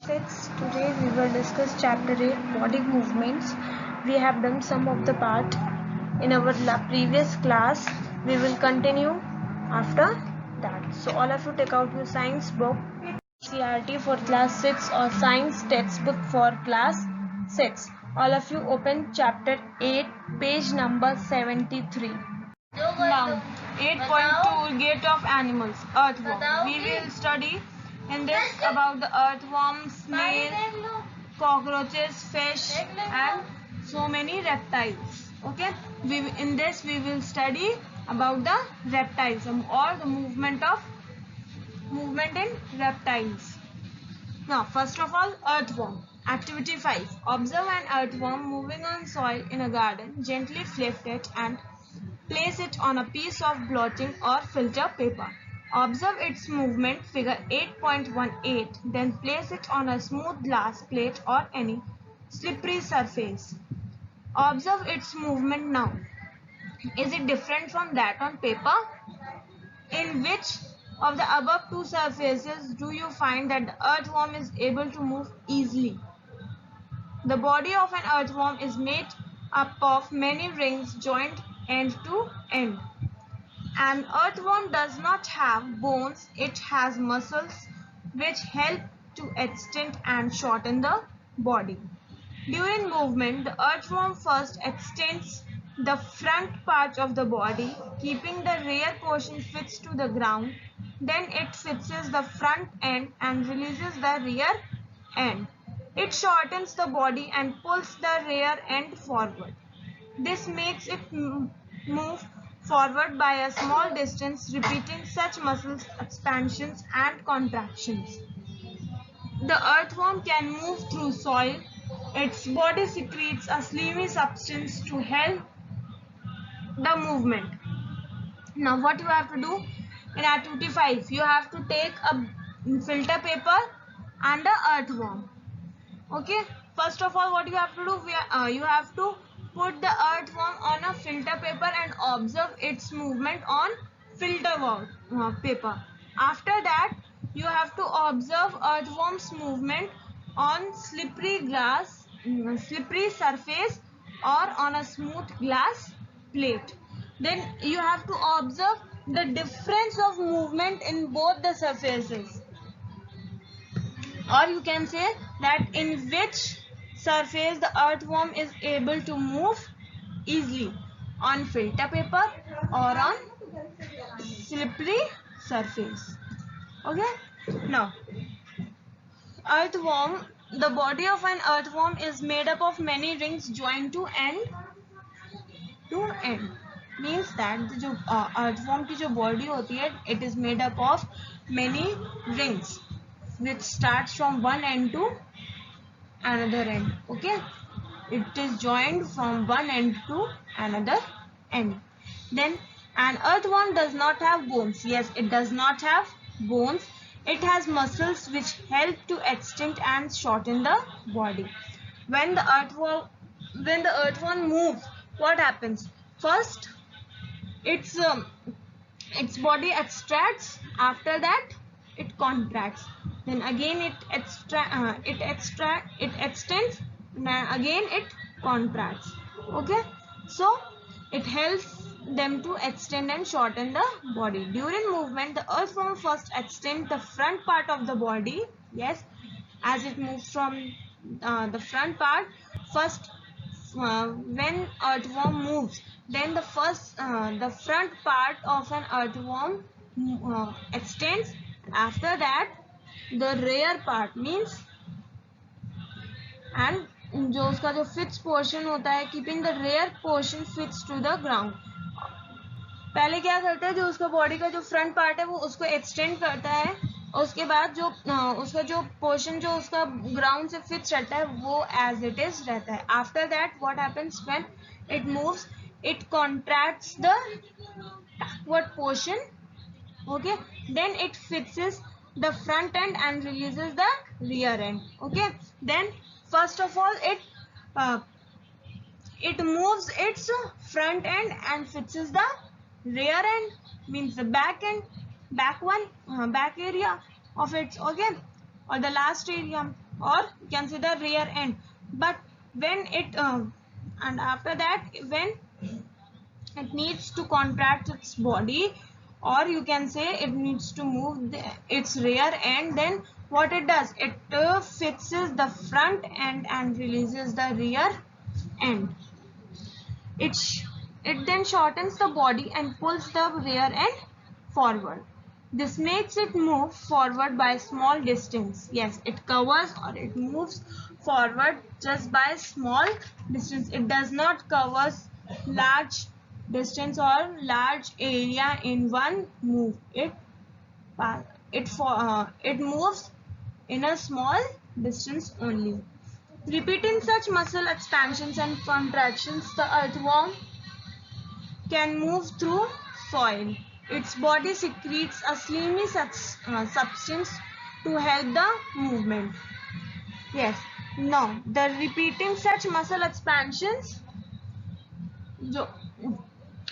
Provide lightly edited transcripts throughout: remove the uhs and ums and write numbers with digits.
6. Today we will discuss chapter 8 body movements. We have done some of the part in our previous class. We will continue after that. So all of you take out your science book, CRT for class 6 or science textbook for class 6. All of you open chapter 8 page number 73. Now 8.2 Gait of Animals, Earthworm. We will study in this about the earthworm, snail, cockroaches, fish and so many reptiles. Okay, in this we will study about the reptiles or the movement in reptiles. Now first of all, earthworm. Activity 5. Observe an earthworm moving on soil in a garden. Gently lift it and place it on a piece of blotting or filter paper. Observe its movement, figure 8.18, then place it on a smooth glass plate or any slippery surface. Observe its movement now. Is it different from that on paper? In which of the above two surfaces do you find that the earthworm is able to move easily? The body of an earthworm is made up of many rings joined end to end. An earthworm does not have bones, it has muscles which help to extend and shorten the body. During movement, the earthworm first extends the front part of the body, keeping the rear portion fixed to the ground. Then it fixes the front end and releases the rear end. It shortens the body and pulls the rear end forward. This makes it move forward by a small distance, repeating such muscle expansions and contractions. The earthworm can move through soil. Its body secretes a slimy substance to help the movement. Now what you have to do in activity 5, you have to take a filter paper and a earthworm. Okay, first of all what you have to do, you have to put the earthworm on a filter paper and observe its movement on filter paper. After that you have to observe earthworm's movement on slippery surface or on a smooth glass plate. Then you have to observe the difference of movement in both the surfaces, or you can say that in which surface the earthworm is able to move easily, on filter paper or on slippery surface. Okay, now earthworm, the body of an earthworm is made up of many rings joined to end means that जो earthworm की जो body होती है, it is made up of many rings which starts from one end to another end. Okay, it is joined from one end to another end. Then an earthworm does not have bones. Yes, it does not have bones. It has muscles which help to extend and shorten the body. When the earthworm moves, what happens? First its body extracts, after that it contracts, then again it extends, again it contracts. Okay, so it helps them to extend and shorten the body. During movement, the earthworm first extends the front part of the body. Yes, as it moves from the front part first. When earthworm moves, then the front part of an earthworm extends. After that the rear part means, and जो उसका जो fixed portion होता है, keeping the rear portion fixed to the ground. पहले क्या करता है, जो उसका बॉडी का जो फ्रंट पार्ट है वो उसको एक्सटेंड करता है, और उसके बाद जो उसका जो पोर्शन जो उसका ग्राउंड से फिक्स रहता है वो एज इट इज रहता है. After that what happens when it moves, it contracts the backward portion. Okay, then it fixes the front end and releases the rear end. Okay, then first of all it moves its front end and fixes the rear end, means the back area of its, okay, or the last area. or you can say the rear end. But when it and after that, when it needs to contract its body, or you can say it needs to move its rear end, then what it does, it fixes the front end and releases the rear end. It then shortens the body and pulls the rear end forward. This makes it move forward by small distance. Yes, it covers or it moves forward just by small distance. It does not cover large distance or large area in one move. It moves in a small distance only. Repeating such muscle expansions and contractions, the earthworm can move through soil. Its body secretes a slimy substance to help the movement. Yes. Now, the repeating such muscle expansions, जो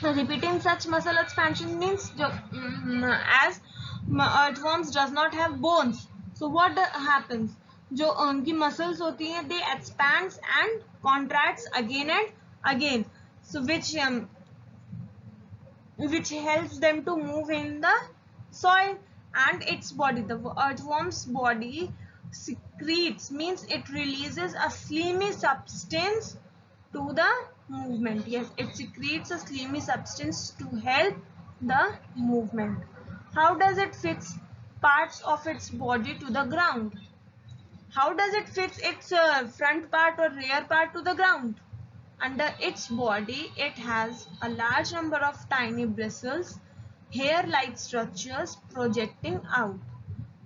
repeating such muscle expansion means as earthworms does not have bones. So what happens? जो उनकी muscles होती हैं, they expands and contracts again and again. So which helps them to move in the soil. And its body, the earthworm's body secretes, means it releases a slimy substance to the movement. Yes, it secretes a slimy substance to help the movement. How does it fix parts of its body to the ground? How does it fix its front part or rear part to the ground? Under its body, it has a large number of tiny bristles, hair-like structures projecting out.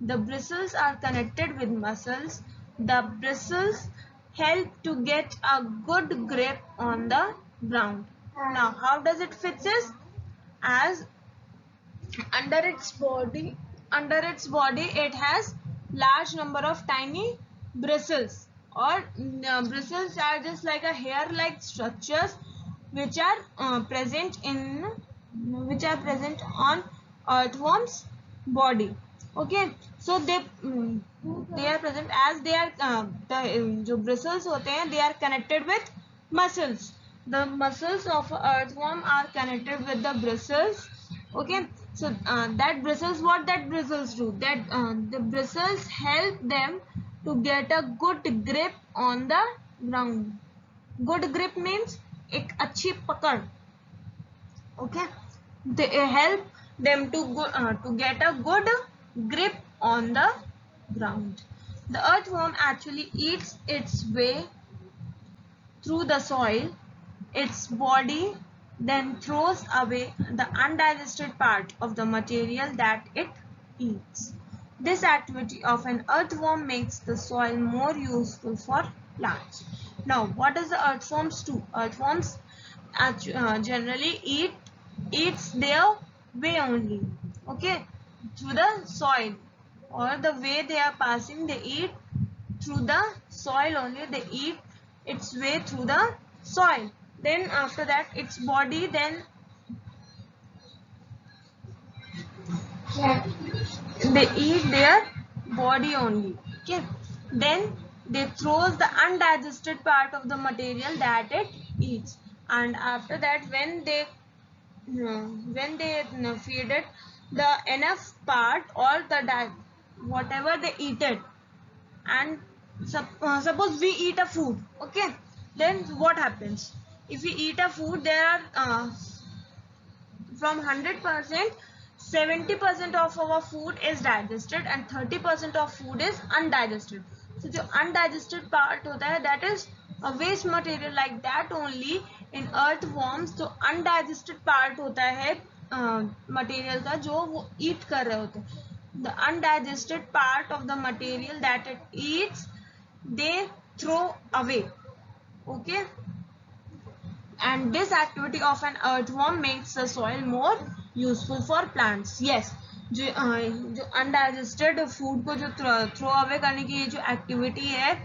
The bristles are connected with muscles. The bristles help to get a good grip on the ground. Now, how does it fix this? As under its body, it has large number of tiny bristles, or bristles are just like a hair-like structures which are present on earthworm's body. Okay, so they are present as they are the जो bristles होते हैं, they are connected with muscles. The muscles of earthworm are connected with the bristles. Okay, so that bristles, what that bristles do, that the bristles help them to get a good grip on the ground. Good grip means एक अच्छी पकड़. Okay, they help them to get a good grip on the ground. The earthworm actually eats its way through the soil. Its body then throws away the undigested part of the material that it eats. This activity of an earthworm makes the soil more useful for plants. Now, what does the earthworms do? Earthworms generally eats their way only, okay, through the soil, or the way they are passing, they eat through the soil only. They eat its way through the soil. Then after that, its body then they eat their body only. Okay, then they throws the undigested part of the material that it eats, and after that, when they feed it the enough part, or the whatever they eat it, and suppose we eat a food, okay, then what happens? If we eat a food, there are from 100%, 70% of our food is digested and 30% of food is undigested. So the undigested part hota hai, that is a waste material. Like that only in earthworms, जो undigested part होता है material का, जो वो eat कर रहे होते हैं, the undigested part of the material that it eats, they throw away. Okay, and this activity of an earthworm makes the soil more useful for plants. Yes, जो undigested food को जो throw away करने की ये जो activity है,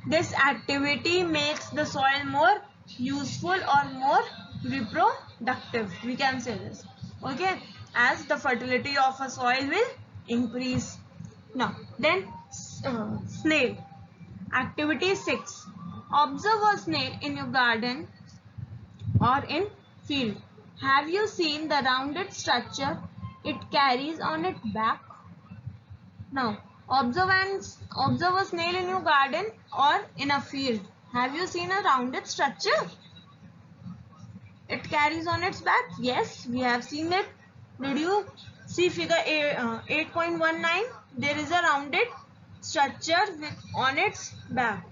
this activity makes the soil more useful or more reproductive, we can say this. Okay, as the fertility of a soil will increase. Now then, snail. Activity 6. Observe a snail in your garden or in field. Have you seen the rounded structure it carries on its back? Now, observe a snail in your garden or in a field. Have you seen a rounded structure it carries on its back? Yes, we have seen it. Did you see figure 8.19? There is a rounded structure on its back.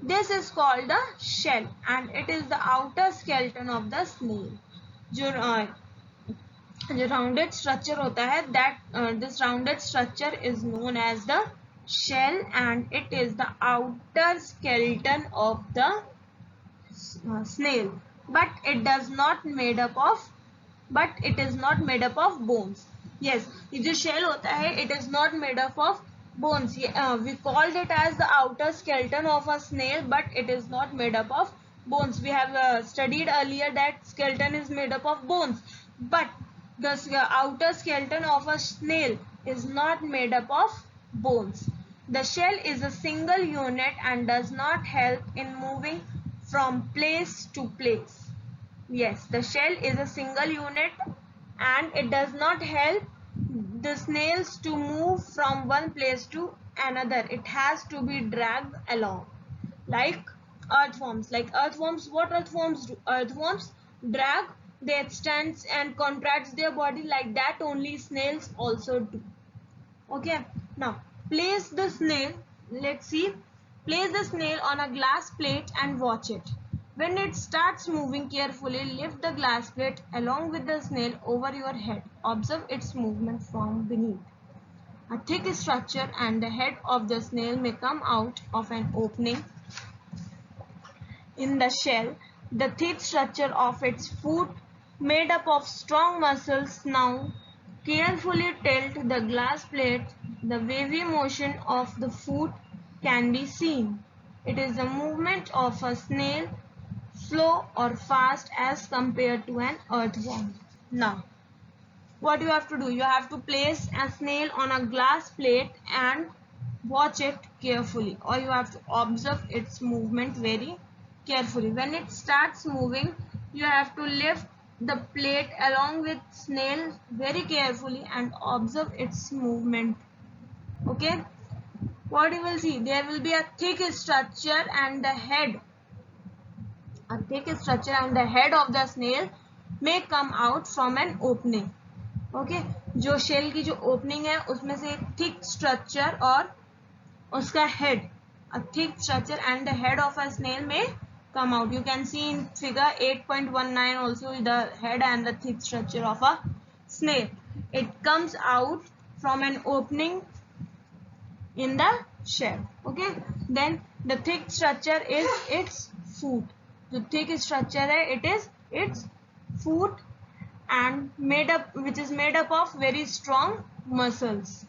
This is called the shell and it is the outer skeleton of the snail. जो rounded structure होता है, this rounded structure is known as the shell and it is the outer skeleton of the snail, but it is not made up of bones. Yes, ये जो shell होता है, it is not made up of bones. We called it as the outer skeleton of a snail, but it is not made up of bones. We have studied earlier that skeleton is made up of bones, but the outer skeleton of a snail is not made up of bones. The shell is a single unit and does not help in moving from place to place. Yes, the shell is a single unit and it does not help the snails to move from one place to another. It has to be dragged along. Like earthworms. What earthworms do? Earthworms drag, they extend and contract their body. Like that only snails also do. Okay. Now, place the snail. Let's see. Place the snail on a glass plate and watch it. When it starts moving carefully, lift the glass plate along with the snail over your head. Observe its movement from beneath. A thick structure and the head of the snail may come out of an opening in the shell. The thick structure of its foot, made up of strong muscles, now carefully tilt the glass plate. The wavy motion of the foot can be seen. It is the movement of a snail, slow or fast as compared to an earthworm. Now, what you have to do? You have to place a snail on a glass plate and watch it carefully, or you have to observe its movement very carefully. When it starts moving, you have to lift the plate along with snail very carefully and observe its movement. Okay, what you will see, there will be a thick structure and the head of the snail may come out from an opening. Okay, जो shell की जो opening है उसमें से एक thick structure और उसका head, a thick structure and the head of a snail may come out. You can see in figure 8.19 also the head and the thick structure of a snail. It comes out from an opening in the shell. Okay, then the thick structure is its foot. The thick structure है, it is its foot and which is made up of very strong muscles.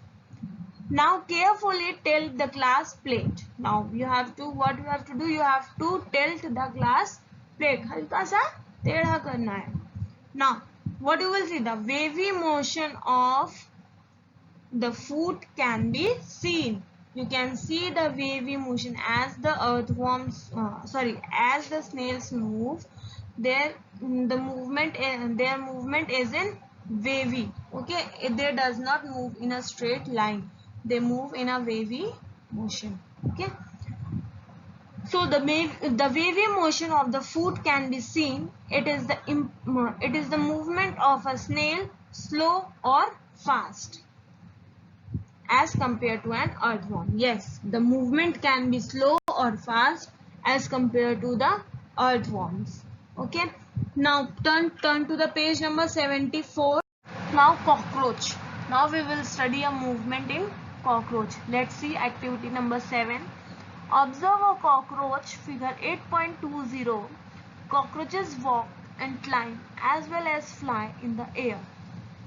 Now carefully tilt the glass plate. Now what you have to do, you have to tilt the glass plate. हल्का सा टेढ़ा करना है. Now what you will see, the wavy motion of the foot can be seen. You can see the wavy motion as the as the snails move. Their movement is in wavy. Okay, they does not move in a straight line. They move in a wavy motion. Okay, so the wavy motion of the foot can be seen. It is the movement of a snail, slow or fast as compared to an earthworm. Yes, the movement can be slow or fast as compared to the earthworms. Okay, now turn to the page number 74. Now cockroach. Now we will study a movement in cockroach. Let's see activity number 7. Observe a cockroach, figure 8.20. Cockroaches walk and climb as well as fly in the air.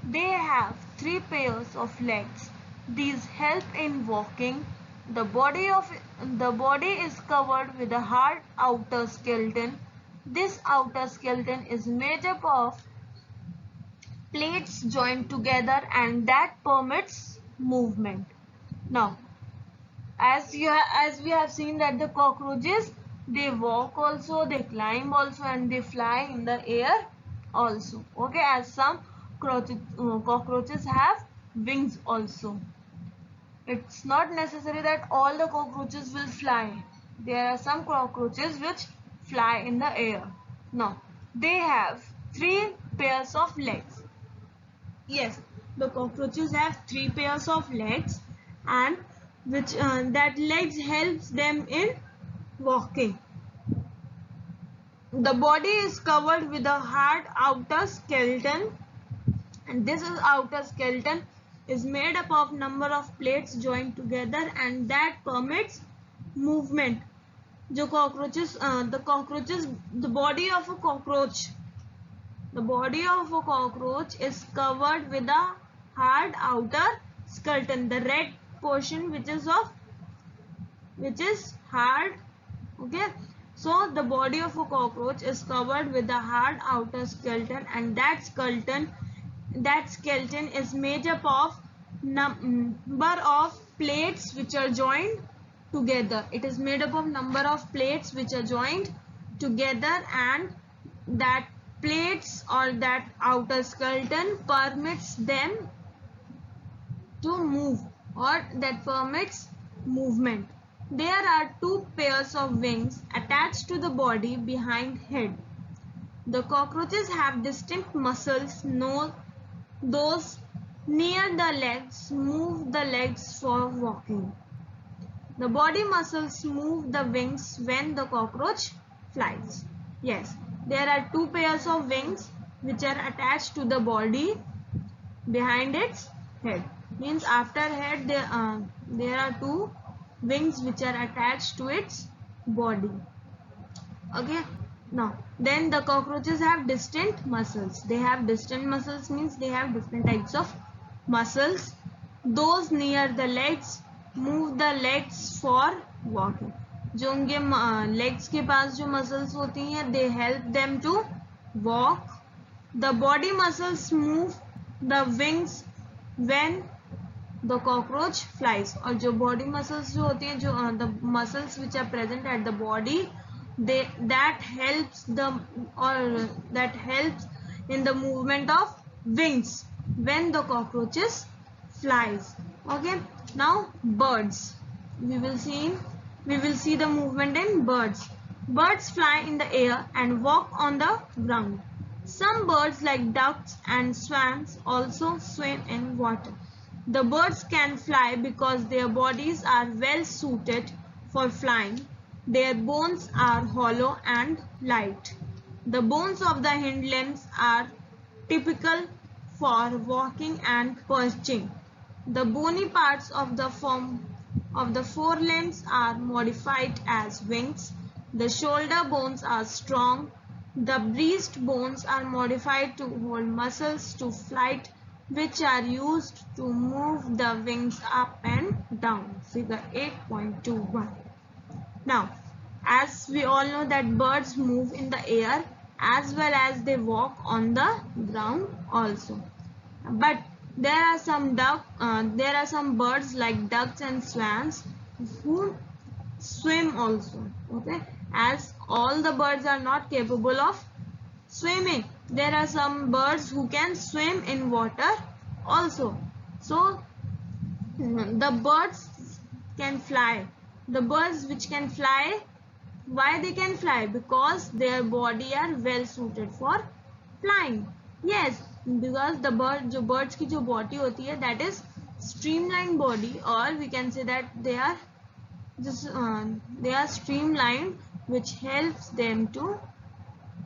They have 3 pairs of legs. These help in walking. The body is covered with a hard outer skeleton. This outer skeleton is made up of plates joined together and that permits movement. Now, as we have seen that the cockroaches, they walk also, they climb also, and they fly in the air also. Okay, as some cockroaches have wings also. It's not necessary that all the cockroaches will fly. There are some cockroaches which fly in the air. Now, they have 3 pairs of legs. Yes, the cockroaches have 3 pairs of legs, and which that legs helps them in walking. The body is covered with a hard outer skeleton, and this is outer skeleton is made up of number of plates joined together, and that permits movement. The cockroaches, the body of a cockroach, the body of a cockroach is covered with a hard outer skeleton. The red portion which is hard. Okay, so the body of a cockroach is covered with a hard outer skeleton, and that skeleton is made up of number of plates which are joined together. It is made up of number of plates which are joined together, and that plates or that outer skeleton permits them to move, or that permits movement. There are 2 pairs of wings attached to the body behind head. The cockroaches have distinct muscles. Those near the legs move the legs for walking. The body muscles move the wings when the cockroach flies. Yes, there are 2 pairs of wings which are attached to the body behind its head. Means after head there are 2 wings which are attached to its body. Okay. Now, then the cockroaches have distinct muscles. They have distinct muscles means they have different types of muscles. Those near the legs move the legs for walking. जो उनके legs के पास जो muscles होती हैं, they help them to walk. The body muscles move the wings when the cockroach flies. और जो body muscles जो होती हैं, जो the muscles which are present at the body, that helps in the movement of wings when the cockroaches flies. Okay, now birds. We will see the movement in birds. Birds fly in the air and walk on the ground. Some birds like ducks and swans also swim in water. The birds can fly because their bodies are well suited for flying. Their bones are hollow and light. The bones of the hind limbs are typical for walking and perching. The bony parts of the forelimbs are modified as wings. The shoulder bones are strong. The breast bones are modified to hold muscles to flight, which are used to move the wings up and down. Figure 8.21. Now, as we all know that birds move in the air as well as they walk on the ground also. But there are some birds like ducks and swans who swim also. Okay, as all the birds are not capable of swimming, there are some birds who can swim in water also. So the birds can fly. The birds which can fly, why they can fly? Because their body are well suited for flying. Yes, because the birds की जो body होती है, that is streamlined body, or we can say that they are streamlined, which helps them to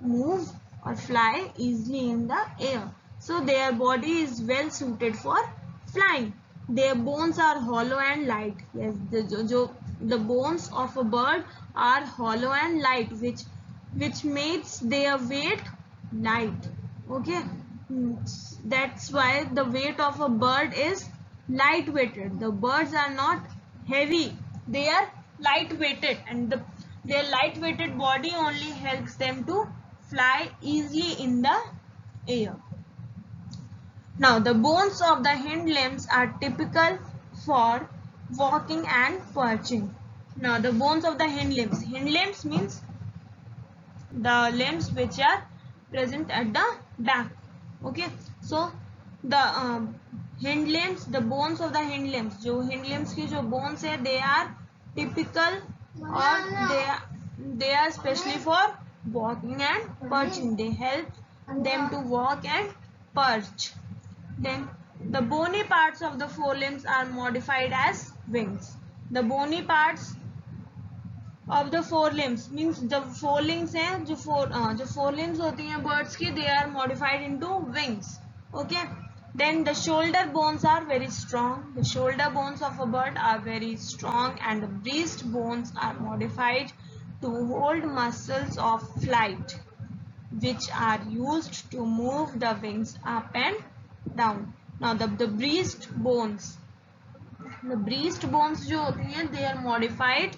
move or fly easily in the air. So their body is well suited for flying. Their bones are hollow and light. Yes, the bones of a bird are hollow and light, which makes their weight light. Okay, that's why the weight of a bird is light weighted. The birds are not heavy, they are light weighted, and their light weighted body only helps them to fly easily in the air. Now, the bones of the hind limbs are typical for walking and perching. Now the bones of the hind limbs. Hind limbs means the limbs which are present at the back. Okay, so the hind limbs, the bones of the hind limbs, जो hind limbs की जो bones है, they are typical or they are specially for walking and perching. They help them to walk and perch. Then the bony parts of the forelimbs are modified as wings. The bony parts of the forelimbs means the forelimbs हैं जो forelimbs होती हैं birds की, they are modified into wings. Okay. Then the shoulder bones are very strong. The shoulder bones of a bird are very strong, and the breast bones are modified to hold muscles of flight, which are used to move the wings up and down. Now the breast bones जो होती हैं, they are modified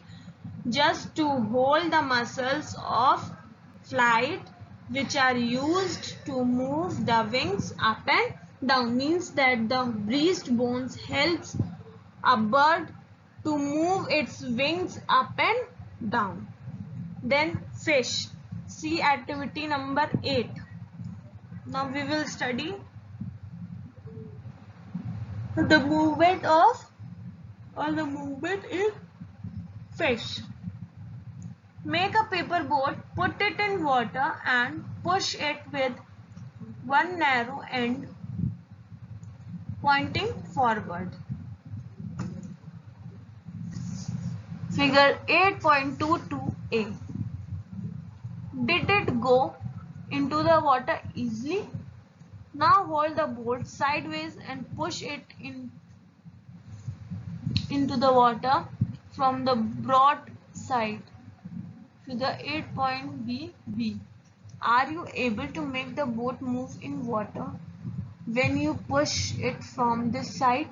just to hold the muscles of flight, which are used to move the wings up and down. Means that the breast bones helps a bird to move its wings up and down. Then fish. See activity number 8. Now we will study the movement in fish. Make a paper boat, put it in water and push it with one narrow end pointing forward. Figure 8.22a. Did it go into the water easily? Now hold the boat sideways and push it into the water from the broad side. Figure 8.b. Are you able to make the boat move in water when you push it from this side?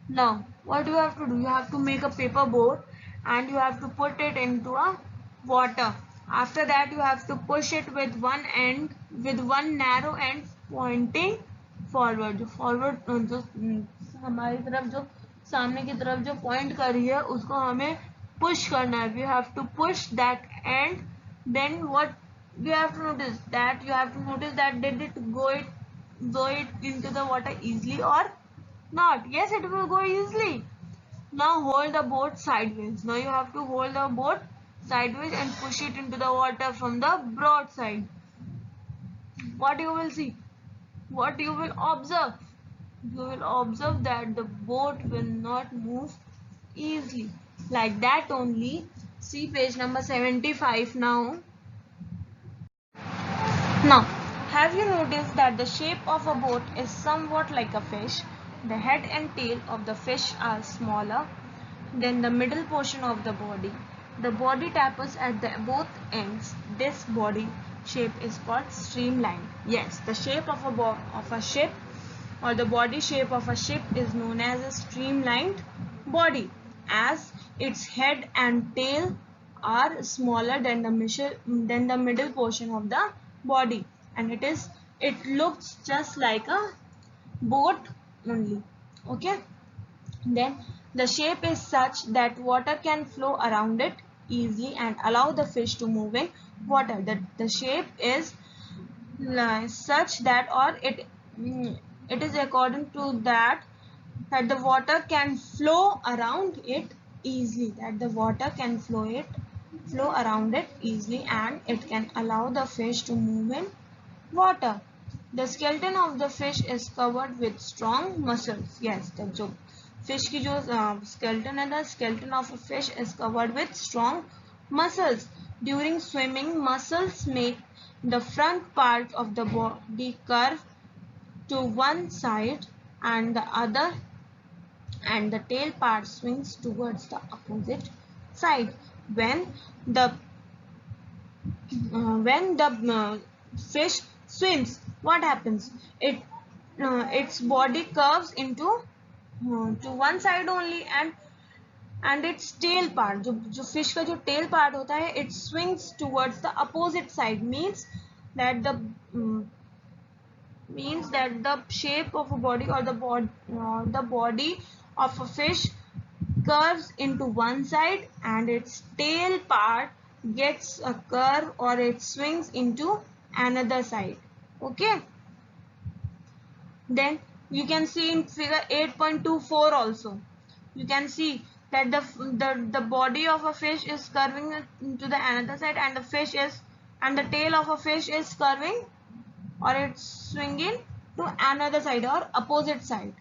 Now, what you have to do? You have to make a paper boat and you have to put it into a water. After that, you have to push it with one narrow end pointing forward. जो forward जो हमारी तरफ जो सामने की तरफ जो point कर रही है, उसको हमें push करना है. We have to push that end. Then what you have to notice that did it go into the water easily or not? Yes, it will go easily. Now hold the boat sideways. Now you have to hold the boat sideways and push it into the water from the broad side. What you will see? What you will observe? You will observe that the boat will not move easily. Like that only. See page number 75 now. Now, have you noticed that the shape of a boat is somewhat like a fish? The head and tail of the fish are smaller than the middle portion of the body. The body tapers at both ends. This body shape is called streamline. Yes, the shape of a ship or the body shape of a ship is known as a streamlined body, as its head and tail are smaller than the middle portion of the body, and it looks just like a boat only. Okay. Then the shape is such that water can flow around it easily and allow the fish to move in water. The shape is such that, or it is according to that the water can flow around it easily. That the water can flow around it easily and it can allow the fish to move in water. The skeleton of the fish is covered with strong muscles. Yes, the जो fish की जो skeleton है, the skeleton of a fish is covered with strong muscles. During swimming, muscles make the front part of the body curve to one side and the other, and the tail part swings towards the opposite side. When the fish swims, what happens? Its body curves into to one side only, and its tail part, जो fish का जो tail part होता है, it swings towards the opposite side. Means that the shape of a body or the body of a fish curves into one side and its tail part gets a curve or it swings into another side. Okay. Then you can see in figure 8.24 also. You can see that the body of a fish is curving into the another side and the tail of a fish is curving or it's swinging to another side or opposite side.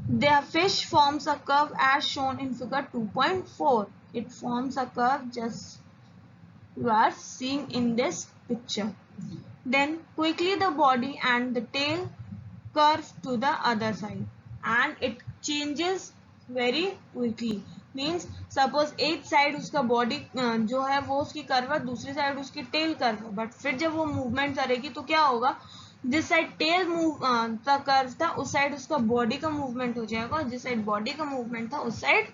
The fish forms a curve as shown in figure 2.4. It forms a curve just you are seeing in this picture. Then quickly the body and the tail curve to the other side and it changes very quickly. Means suppose एक side उसका body जो है वो उसकी curve है, दूसरी side उसकी tell curve है, बट फिर जब वो मूवमेंट करेगी तो क्या होगा, जिस साइड टेल मूव का कर्व था उस साइड उसका बॉडी का मूवमेंट हो जाएगा, जिस साइड बॉडी का मूवमेंट था उस साइड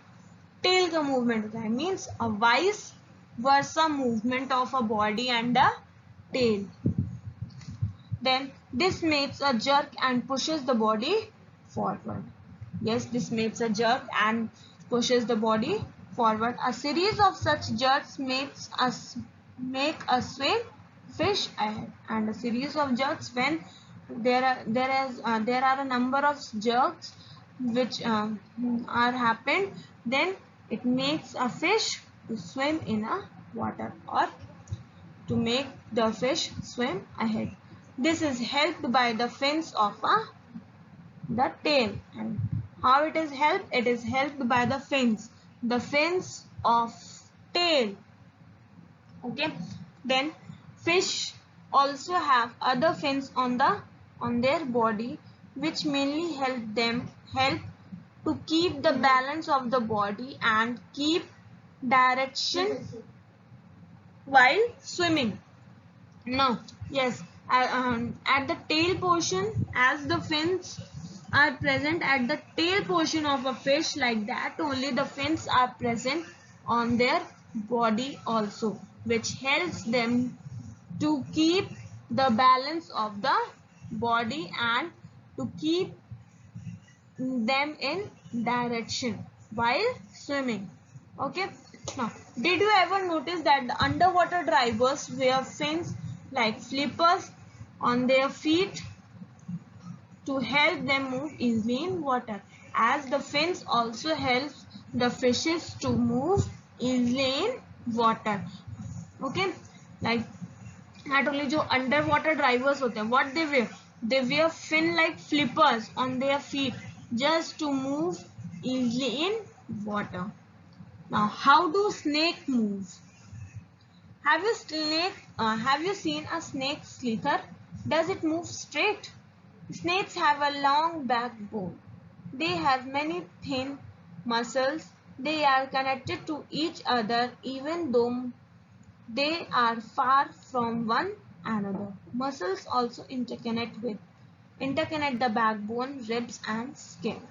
टेल का मूवमेंट होता है. Means a vice versa movement of a body and a tail. Then this makes a jerk and pushes the body forward. Yes, this makes a jerk and pushes the body forward. A series of such jerks make a swim fish ahead, and a series of jerks when there are a number of jerks which are happened, then it makes a fish to swim in a water or to make the fish swim ahead. This is helped by the fins of the tail. And how it is helped? It is helped by the fins of tail. Okay. Then fish also have other fins on their body, which mainly help to keep the balance of the body and keep direction while swimming. Now, yes, at the tail portion, as the fins are present at the tail portion of a fish, like that only the fins are present on their body also, which helps them to keep the balance of the body and to keep them in direction while swimming. Okay. Now, did you ever notice that the underwater divers wear fins like flippers on their feet to help them move easily in water, as the fins also helps the fishes to move easily in water. Okay, like not only जो underwater divers होते हैं, what they wear fin like flippers on their feet just to move easily in water. Now, how do snake move? Have you seen a snake slither? Does it move straight? Snakes have a long backbone. They have many thin muscles. They are connected to each other even though they are far from one another. Muscles also interconnect the backbone, ribs and skin.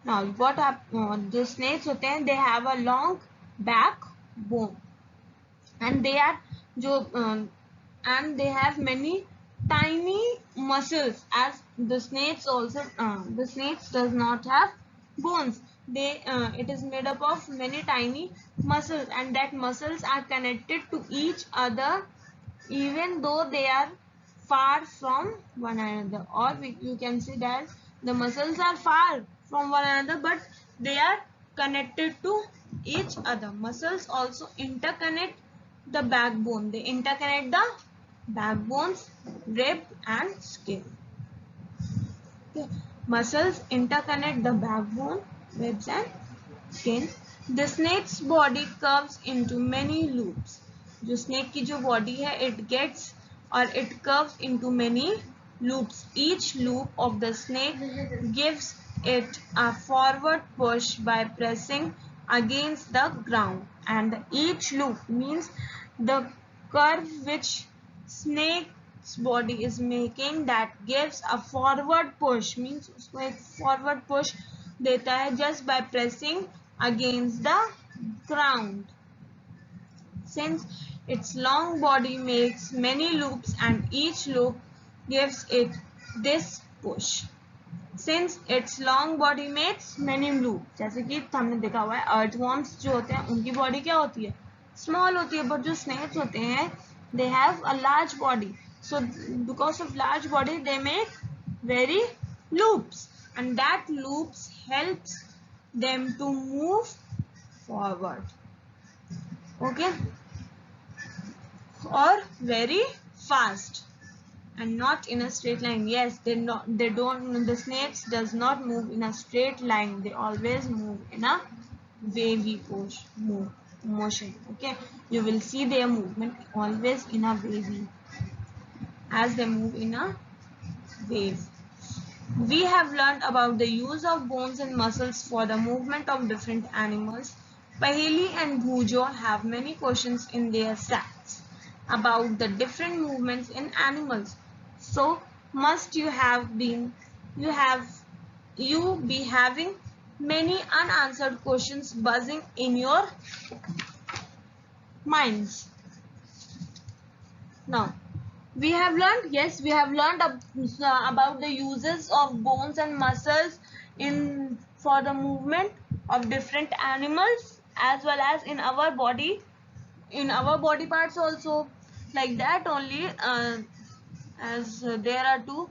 Now, the snakes होते हैं, they have a long backbone. And they have many tiny muscles, as the snakes does not have bones. It is made up of many tiny muscles, and that muscles are connected to each other even though they are far from one another. Or you can see that the muscles are far from one another but they are connected to each other. Muscles also interconnect the backbone. They interconnect the backbones, rib and skin. Okay. Muscles interconnect the backbone, ribs and skin. The snake's body curves into many loops. जो snake की जो body है, it curves into many loops. Each loop of the snake gives it a forward push by pressing against the ground, and each loop means the curve which snake's body is making, that gives a forward push, means उसको एक forward push देता है just by pressing against the ground. Since its long body makes many loops and each loop gives it this push. since its long body makes many loops. जैसे कि हमने देखा हुआ है earthworms जो होते हैं उनकी बॉडी क्या होती है, small होती है, but जो snakes होते हैं they have a large body. So because of large body they make very loops, and that loops helps them to move forward. Okay, or very fast and not in a straight line. Yes, they don't, the snakes does not move in a straight line, they always move in a wavy motion. Okay, you will see their movement always in a wavy, as they move in a wave. We have learned about the use of bones and muscles for the movement of different animals. Paheli and Bhujo have many questions in their sacks about the different movements in animals. So must you be having many unanswered questions buzzing in your minds. Now we have learned, yes, we have learned about the uses of bones and muscles for the movement of different animals, as well as in our body parts also. Like that only, as there are two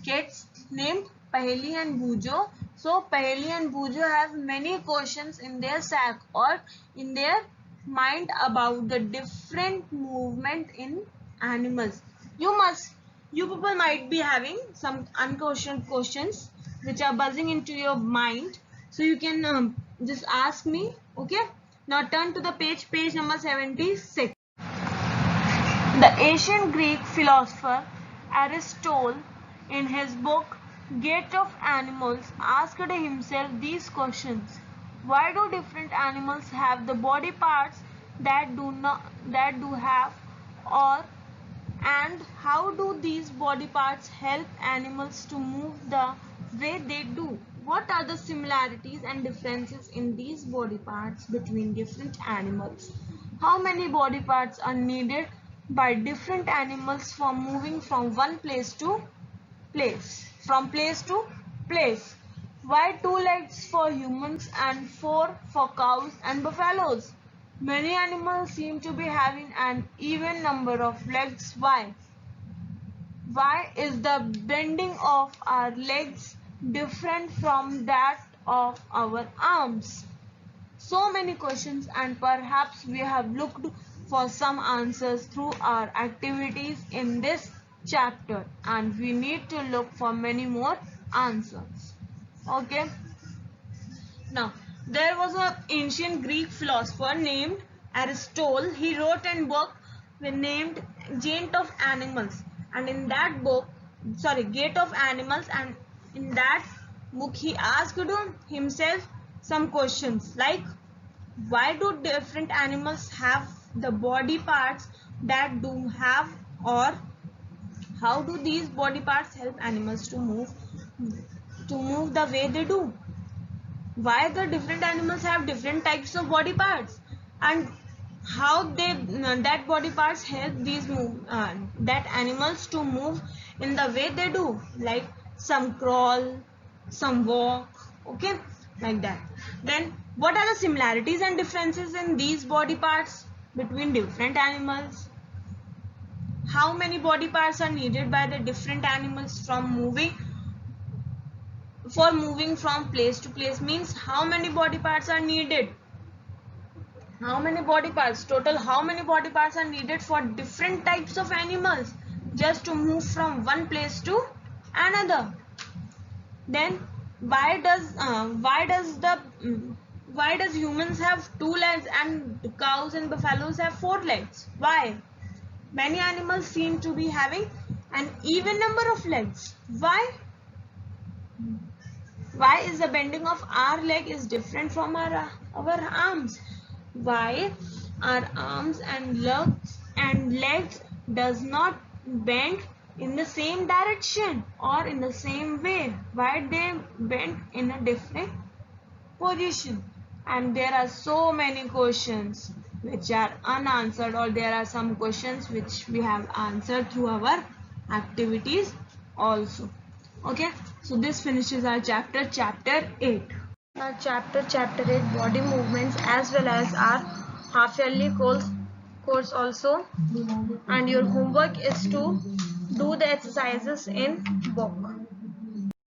kids named Paheli and Bhujo. So Paheli and Bhujo have many questions in their sack or in their mind about the different movement in animals. You people might be having some unquestioned questions which are buzzing into your mind, so you can just ask me. Okay, now turn to the page number 76. The ancient Greek philosopher Aristotle, in his book Gate of Animals, asked himself these questions: why do different animals have the body parts that do have, or and how do these body parts help animals to move the way they do? What are the similarities and differences in these body parts between different animals? How many body parts are needed by different animals for moving from one place to place? Why 2 legs for humans and 4 for cows and buffaloes? Many animals seem to be having an even number of legs. Why? Why is the bending of our legs different from that of our arms? So many questions, and perhaps we have looked for some answers through our activities in this chapter, and we need to look for many more answers. Okay. Now, there was an ancient Greek philosopher named Aristotle. He wrote a book named Gate of Animals, and in that book, Gate of Animals, and in that book he asked himself some questions like, why do different animals have the body parts that do have, or how do these body parts help animals to move the way they do? Why the different animals have different types of body parts, and how that body parts help that animals to move in the way they do, like some crawl, some walk. Okay, like that. Then what are the similarities and differences in these body parts between different animals? How many body parts are needed by the different animals for moving from place to place? Means how many body parts are needed? How many body parts total? How many body parts are needed for different types of animals just to move from one place to another? Then why does humans have 2 legs and cows and buffaloes have 4 legs? Why? Many animals seem to be having an even number of legs. Why? Why is the bending of our leg is different from our arms? Why our arms and legs does not bend in the same direction or in the same way? Why they bend in a different position? And there are so many questions which are unanswered, or there are some questions which we have answered through our activities also. Okay, So this finishes our chapter 8. Our chapter 8 body movements as well as our half yearly course also, and your homework is to do the exercises in book.